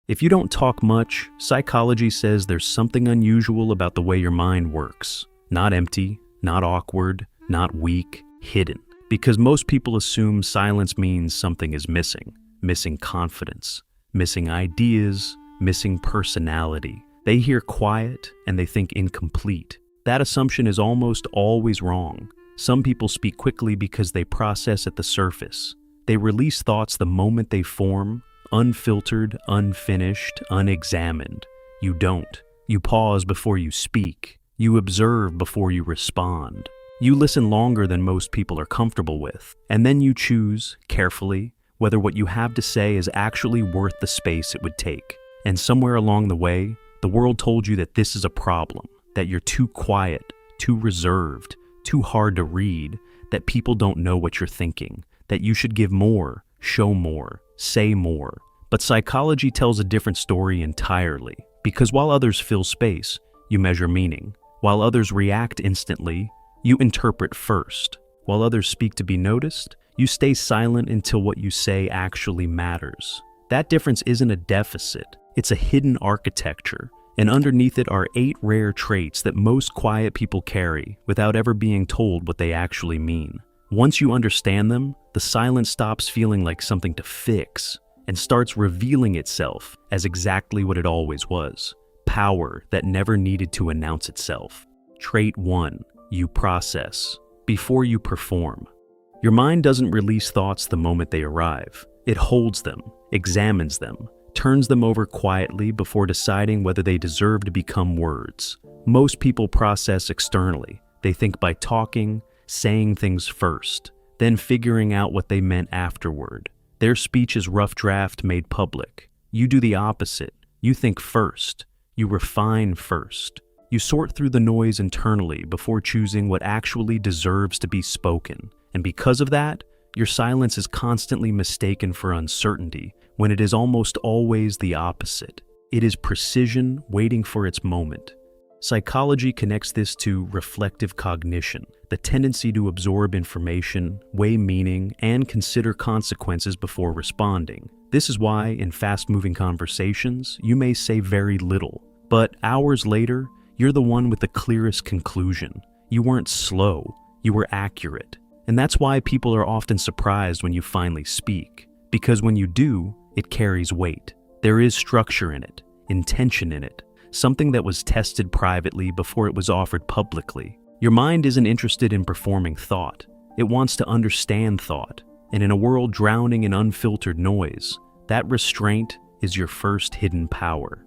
If you don't talk much, psychology says there's something unusual about the way your mind works. Not empty, not awkward, not weak, hidden. Because most people assume silence means something is missing. Missing confidence, missing ideas, missing personality. They hear quiet and they think incomplete. That assumption is almost always wrong. Some people speak quickly because they process at the surface. They release thoughts the moment they form, unfiltered, unfinished, unexamined. You don't. You pause before you speak. You observe before you respond. You listen longer than most people are comfortable with. And then you choose, carefully, whether what you have to say is actually worth the space it would take. And somewhere along the way, the world told you that this is a problem, that you're too quiet, too reserved, too hard to read, that people don't know what you're thinking, that you should give more, show more, say more. But psychology tells a different story entirely, because while others fill space, you measure meaning. While others react instantly, you interpret first. While others speak to be noticed, you stay silent until what you say actually matters. That difference isn't a deficit, it's a hidden architecture. And underneath it are 8 rare traits that most quiet people carry without ever being told what they actually mean. Once you understand them, the silence stops feeling like something to fix and starts revealing itself as exactly what it always was. Power that never needed to announce itself. Trait 1. You process before you perform. Your mind doesn't release thoughts the moment they arrive. It holds them, examines them, turns them over quietly before deciding whether they deserve to become words. Most people process externally. They think by talking, saying things first, then figuring out what they meant afterward. Their speech is rough draft made public. You do the opposite. You think first. You refine first. You sort through the noise internally before choosing what actually deserves to be spoken. And because of that, your silence is constantly mistaken for uncertainty, when it is almost always the opposite. It is precision waiting for its moment. Psychology connects this to reflective cognition, the tendency to absorb information, weigh meaning, and consider consequences before responding. This is why, in fast-moving conversations, you may say very little, but hours later, you're the one with the clearest conclusion. You weren't slow, you were accurate. And that's why people are often surprised when you finally speak. Because when you do, it carries weight. There is structure in it, intention in it, something that was tested privately before it was offered publicly. Your mind isn't interested in performing thought. It wants to understand thought. And in a world drowning in unfiltered noise, that restraint is your first hidden power.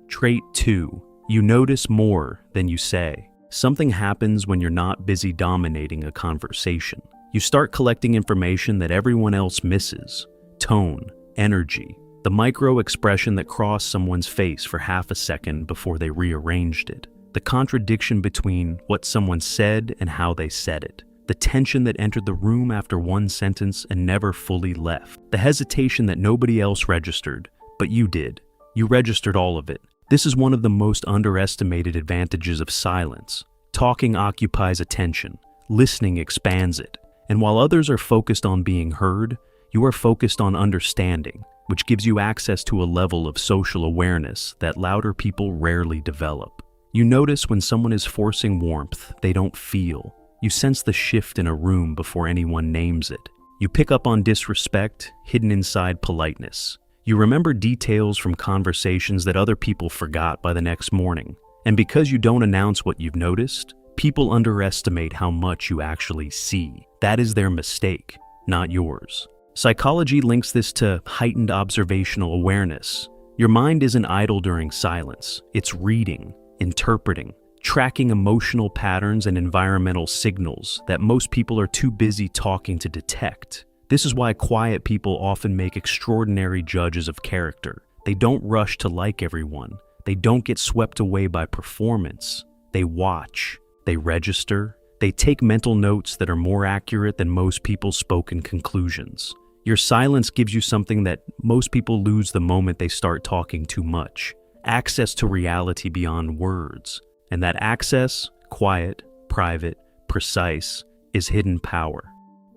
Trait 2. You notice more than you say. Something happens when you're not busy dominating a conversation. You start collecting information that everyone else misses. Tone, energy, the micro expression that crossed someone's face for half a second before they rearranged it. The contradiction between what someone said and how they said it. The tension that entered the room after one sentence and never fully left. The hesitation that nobody else registered, but you did. You registered all of it. This is one of the most underestimated advantages of silence. Talking occupies attention. Listening expands it. And while others are focused on being heard, you are focused on understanding, which gives you access to a level of social awareness that louder people rarely develop. You notice when someone is forcing warmth they don't feel. You sense the shift in a room before anyone names it. You pick up on disrespect hidden inside politeness. You remember details from conversations that other people forgot by the next morning. And because you don't announce what you've noticed, people underestimate how much you actually see. That is their mistake, not yours. Psychology links this to heightened observational awareness. Your mind isn't idle during silence. It's reading, interpreting, tracking emotional patterns and environmental signals that most people are too busy talking to detect. This is why quiet people often make extraordinary judges of character. They don't rush to like everyone. They don't get swept away by performance. They watch, they register, they take mental notes that are more accurate than most people's spoken conclusions. Your silence gives you something that most people lose the moment they start talking too much. Access to reality beyond words. And that access, quiet, private, precise, is hidden power.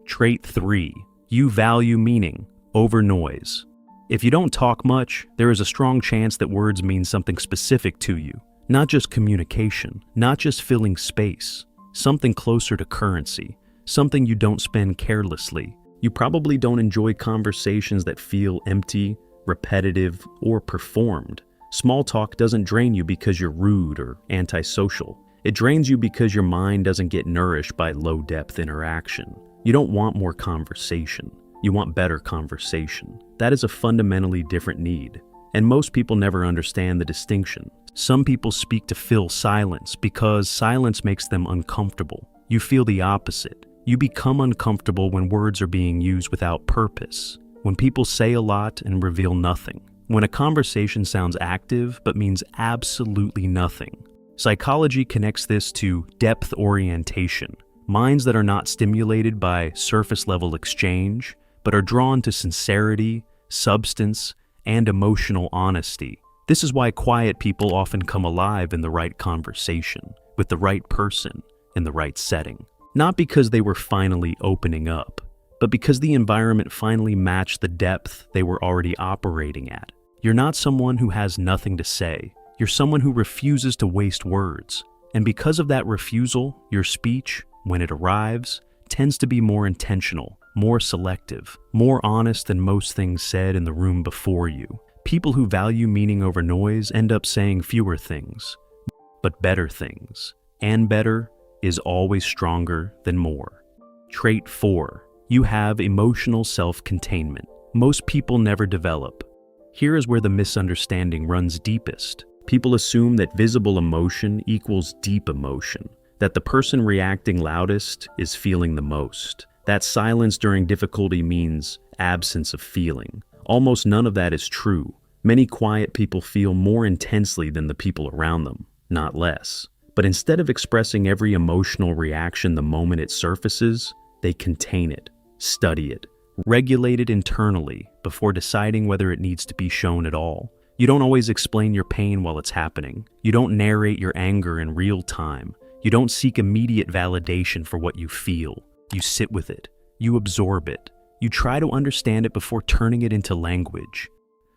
Trait 3. You value meaning over noise. If you don't talk much, there is a strong chance that words mean something specific to you. Not just communication, not just filling space, something closer to currency, something you don't spend carelessly. You probably don't enjoy conversations that feel empty, repetitive, or performed. Small talk doesn't drain you because you're rude or antisocial. It drains you because your mind doesn't get nourished by low-depth interaction. You don't want more conversation. You want better conversation. That is a fundamentally different need. And most people never understand the distinction. Some people speak to fill silence because silence makes them uncomfortable. You feel the opposite. You become uncomfortable when words are being used without purpose, when people say a lot and reveal nothing, when a conversation sounds active but means absolutely nothing. Psychology connects this to depth orientation, minds that are not stimulated by surface-level exchange, but are drawn to sincerity, substance, and emotional honesty. This is why quiet people often come alive in the right conversation, with the right person, in the right setting. Not because they were finally opening up, but because the environment finally matched the depth they were already operating at. You're not someone who has nothing to say. You're someone who refuses to waste words. And because of that refusal, your speech, when it arrives, tends to be more intentional, more selective, more honest than most things said in the room before you. People who value meaning over noise end up saying fewer things, but better things. And better is always stronger than more. Trait 4. You have emotional self-containment. Most people never develop. Here is where the misunderstanding runs deepest. People assume that visible emotion equals deep emotion, that the person reacting loudest is feeling the most, that silence during difficulty means absence of feeling. Almost none of that is true. Many quiet people feel more intensely than the people around them, not less. But instead of expressing every emotional reaction the moment it surfaces, they contain it, study it, regulate it internally before deciding whether it needs to be shown at all. You don't always explain your pain while it's happening. You don't narrate your anger in real time. You don't seek immediate validation for what you feel. You sit with it. You absorb it. You try to understand it before turning it into language.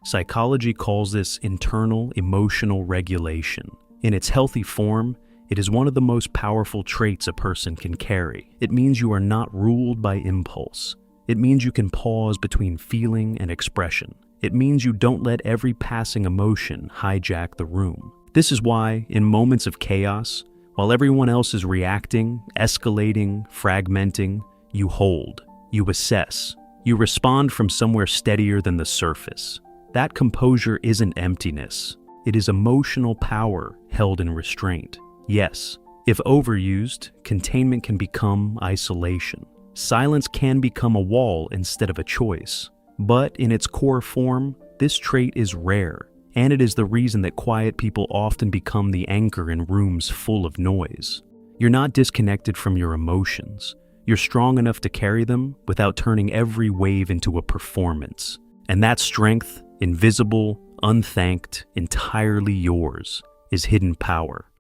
Psychology calls this internal emotional regulation. In its healthy form, it is one of the most powerful traits a person can carry. It means you are not ruled by impulse. It means you can pause between feeling and expression. It means you don't let every passing emotion hijack the room. This is why, in moments of chaos, while everyone else is reacting, escalating, fragmenting, you hold, you assess, you respond from somewhere steadier than the surface. That composure isn't emptiness. It is emotional power held in restraint. Yes, if overused, containment can become isolation. Silence can become a wall instead of a choice. But in its core form, this trait is rare, and it is the reason that quiet people often become the anchor in rooms full of noise. You're not disconnected from your emotions. You're strong enough to carry them without turning every wave into a performance. And that strength, invisible, unthanked, entirely yours, is hidden power.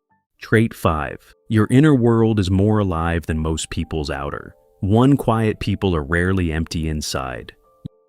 Trait 5. Your inner world is more alive than most people's outer. One, quiet people are rarely empty inside.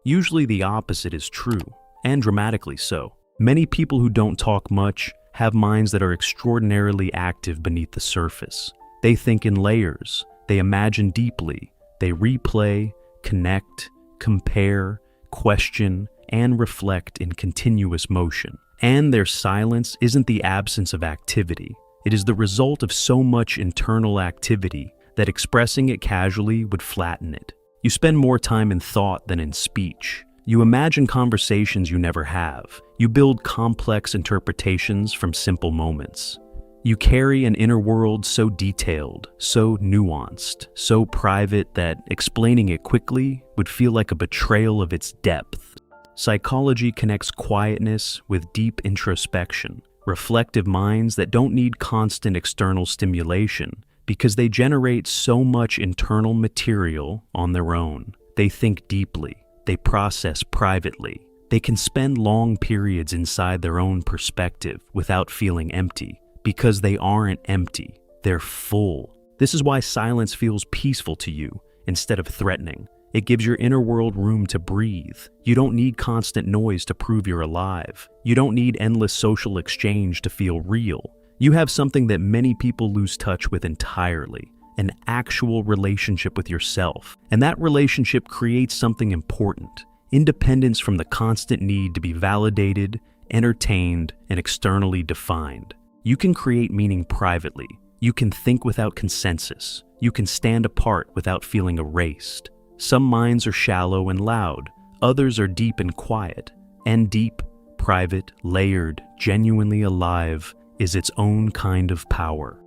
Usually the opposite is true, and dramatically so. Many people who don't talk much have minds that are extraordinarily active beneath the surface. They think in layers, they imagine deeply, they replay, connect, compare, question, and reflect in continuous motion. And their silence isn't the absence of activity. It is the result of so much internal activity that expressing it casually would flatten it. You spend more time in thought than in speech. You imagine conversations you never have. You build complex interpretations from simple moments. You carry an inner world so detailed, so nuanced, so private that explaining it quickly would feel like a betrayal of its depth. Psychology connects quietness with deep introspection, reflective minds that don't need constant external stimulation because they generate so much internal material on their own. They think deeply. They process privately. They can spend long periods inside their own perspective without feeling empty, because they aren't empty. They're full. This is why silence feels peaceful to you instead of threatening. It gives your inner world room to breathe. You don't need constant noise to prove you're alive. You don't need endless social exchange to feel real. You have something that many people lose touch with entirely: an actual relationship with yourself. And that relationship creates something important: independence from the constant need to be validated, entertained, and externally defined. You can create meaning privately. You can think without consensus. You can stand apart without feeling erased. Some minds are shallow and loud. Others are deep and quiet. And deep, private, layered, genuinely alive is its own kind of power.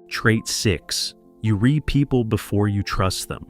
Trait 6. You read people before you trust them.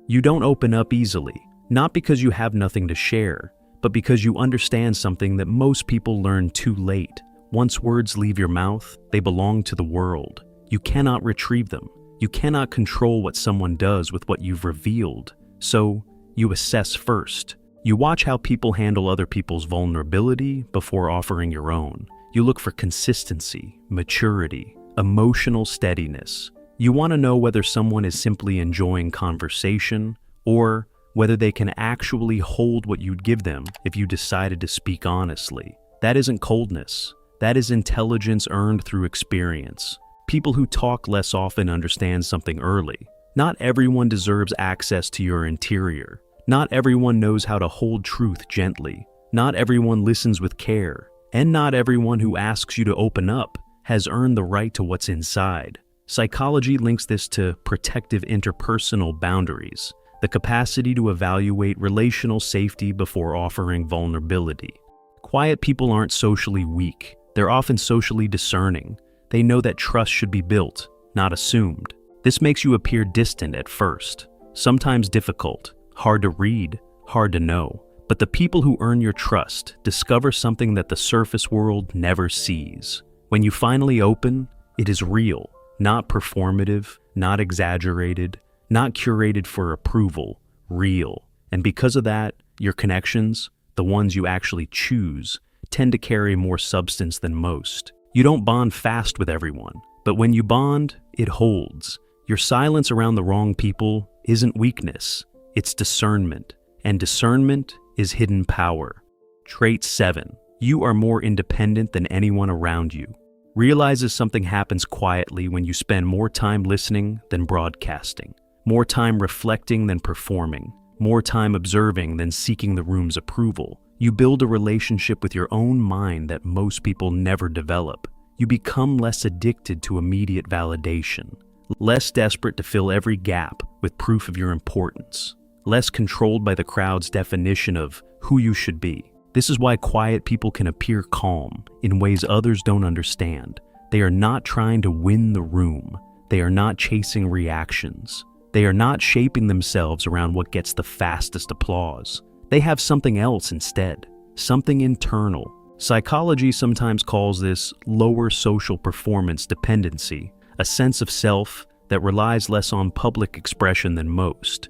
You don't open up easily, not because you have nothing to share, but because you understand something that most people learn too late. Once words leave your mouth, they belong to the world. You cannot retrieve them. You cannot control what someone does with what you've revealed. So, you assess first. You watch how people handle other people's vulnerability before offering your own. You look for consistency, maturity, emotional steadiness. You want to know whether someone is simply enjoying conversation or whether they can actually hold what you'd give them if you decided to speak honestly. That isn't coldness. That is intelligence earned through experience. People who talk less often understand something early. Not everyone deserves access to your interior. Not everyone knows how to hold truth gently. Not everyone listens with care. And not everyone who asks you to open up has earned the right to what's inside. Psychology links this to protective interpersonal boundaries, the capacity to evaluate relational safety before offering vulnerability. Quiet people aren't socially weak. They're often socially discerning. They know that trust should be built, not assumed. This makes you appear distant at first, sometimes difficult, hard to read, hard to know. But the people who earn your trust discover something that the surface world never sees. When you finally open, it is real, not performative, not exaggerated, not curated for approval, real. And because of that, your connections, the ones you actually choose, tend to carry more substance than most. You don't bond fast with everyone, but when you bond, it holds. Your silence around the wrong people isn't weakness, it's discernment. And discernment is hidden power. Trait 7. You are more independent than anyone around you. Realizes something happens quietly when you spend more time listening than broadcasting, more time reflecting than performing, more time observing than seeking the room's approval. You build a relationship with your own mind that most people never develop. You become less addicted to immediate validation, less desperate to fill every gap with proof of your importance, less controlled by the crowd's definition of who you should be. This is why quiet people can appear calm in ways others don't understand. They are not trying to win the room. They are not chasing reactions. They are not shaping themselves around what gets the fastest applause. They have something else instead, something internal. Psychology sometimes calls this lower social performance dependency, a sense of self that relies less on public expression than most.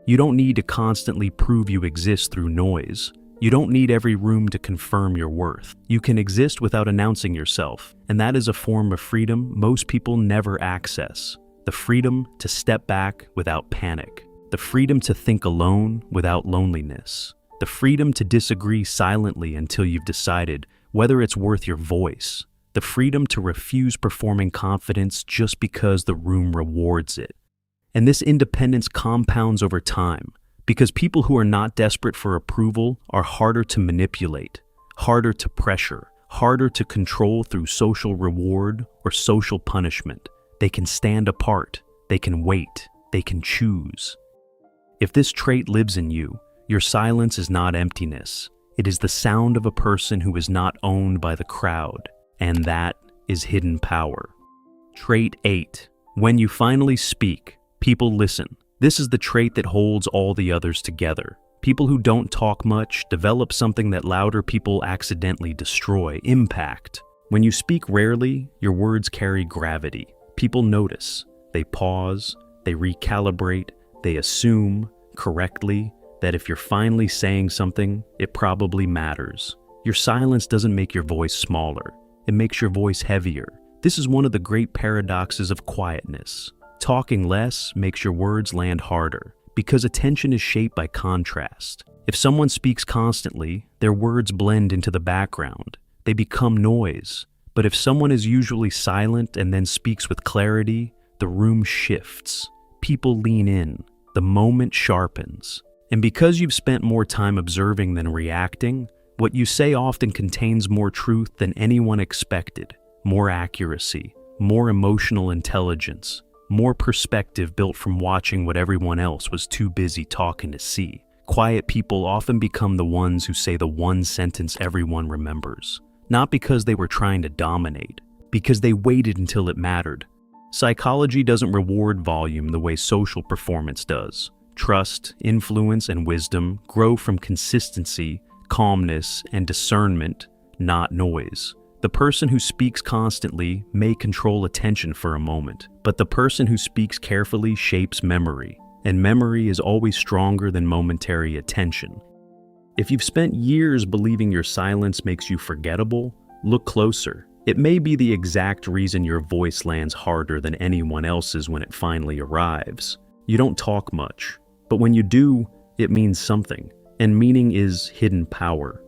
You don't need to constantly prove you exist through noise. You don't need every room to confirm your worth. You can exist without announcing yourself, and that is a form of freedom most people never access. The freedom to step back without panic. The freedom to think alone without loneliness. The freedom to disagree silently until you've decided whether it's worth your voice. The freedom to refuse performing confidence just because the room rewards it. And this independence compounds over time, because people who are not desperate for approval are harder to manipulate, harder to pressure, harder to control through social reward or social punishment. They can stand apart, they can wait, they can choose. If this trait lives in you, your silence is not emptiness. It is the sound of a person who is not owned by the crowd, and that is hidden power. Trait 8. When you finally speak, people listen. This is the trait that holds all the others together. People who don't talk much develop something that louder people accidentally destroy: impact. When you speak rarely, your words carry gravity. People notice. They pause. They recalibrate. They assume, correctly, that if you're finally saying something, it probably matters. Your silence doesn't make your voice smaller. It makes your voice heavier. This is one of the great paradoxes of quietness. Talking less makes your words land harder. Because attention is shaped by contrast. If someone speaks constantly, their words blend into the background. They become noise. But if someone is usually silent and then speaks with clarity, the room shifts. People lean in. The moment sharpens. And because you've spent more time observing than reacting, what you say often contains more truth than anyone expected, more accuracy, more emotional intelligence, more perspective built from watching what everyone else was too busy talking to see. Quiet people often become the ones who say the one sentence everyone remembers, not because they were trying to dominate, because they waited until it mattered. Psychology doesn't reward volume the way social performance does. Trust, influence, and wisdom grow from consistency, calmness, and discernment, not noise. The person who speaks constantly may control attention for a moment, but the person who speaks carefully shapes memory, and memory is always stronger than momentary attention. If you've spent years believing your silence makes you forgettable, look closer. It may be the exact reason your voice lands harder than anyone else's when it finally arrives. You don't talk much, but when you do, it means something, and meaning is hidden power.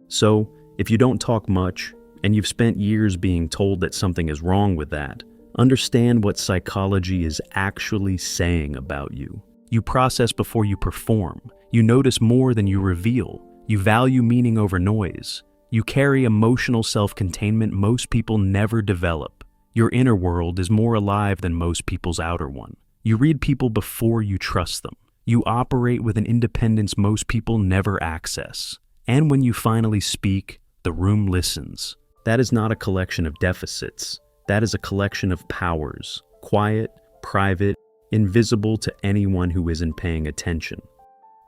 So, if you don't talk much, and you've spent years being told that something is wrong with that, understand what psychology is actually saying about you. You process before you perform. You notice more than you reveal. You value meaning over noise. You carry emotional self-containment most people never develop. Your inner world is more alive than most people's outer one. You read people before you trust them. You operate with an independence most people never access. And when you finally speak, the room listens. That is not a collection of deficits. That is a collection of powers, quiet, private, invisible to anyone who isn't paying attention.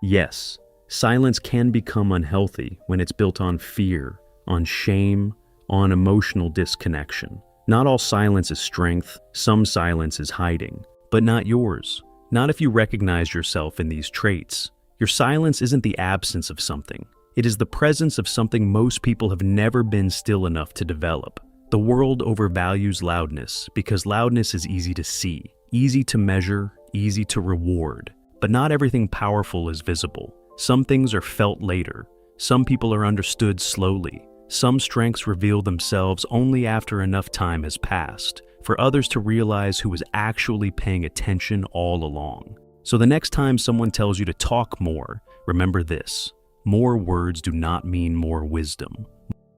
Yes, silence can become unhealthy when it's built on fear, on shame, on emotional disconnection. Not all silence is strength, some silence is hiding, but not yours. Not if you recognize yourself in these traits. Your silence isn't the absence of something. It is the presence of something most people have never been still enough to develop. The world overvalues loudness because loudness is easy to see, easy to measure, easy to reward. But not everything powerful is visible. Some things are felt later. Some people are understood slowly. Some strengths reveal themselves only after enough time has passed, for others to realize who was actually paying attention all along. So the next time someone tells you to talk more, remember this. More words do not mean more wisdom.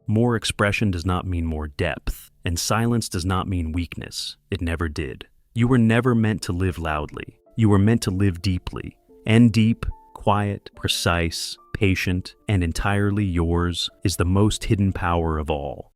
More expression does not mean more depth, and silence does not mean weakness. It never did. You were never meant to live loudly. You were meant to live deeply. And deep, quiet, precise, patient, and entirely yours is the most hidden power of all.